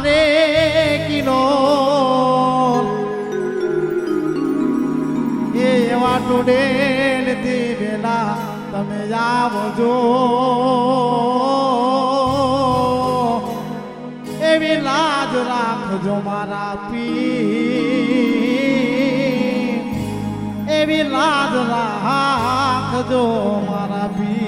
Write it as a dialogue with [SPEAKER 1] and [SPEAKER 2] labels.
[SPEAKER 1] રે કિનો એવા ટોડેલથી વેલા તમે આવજો એવી લાજ રાખજો મારા પીર એવી લાજ રાખજો મારા પીર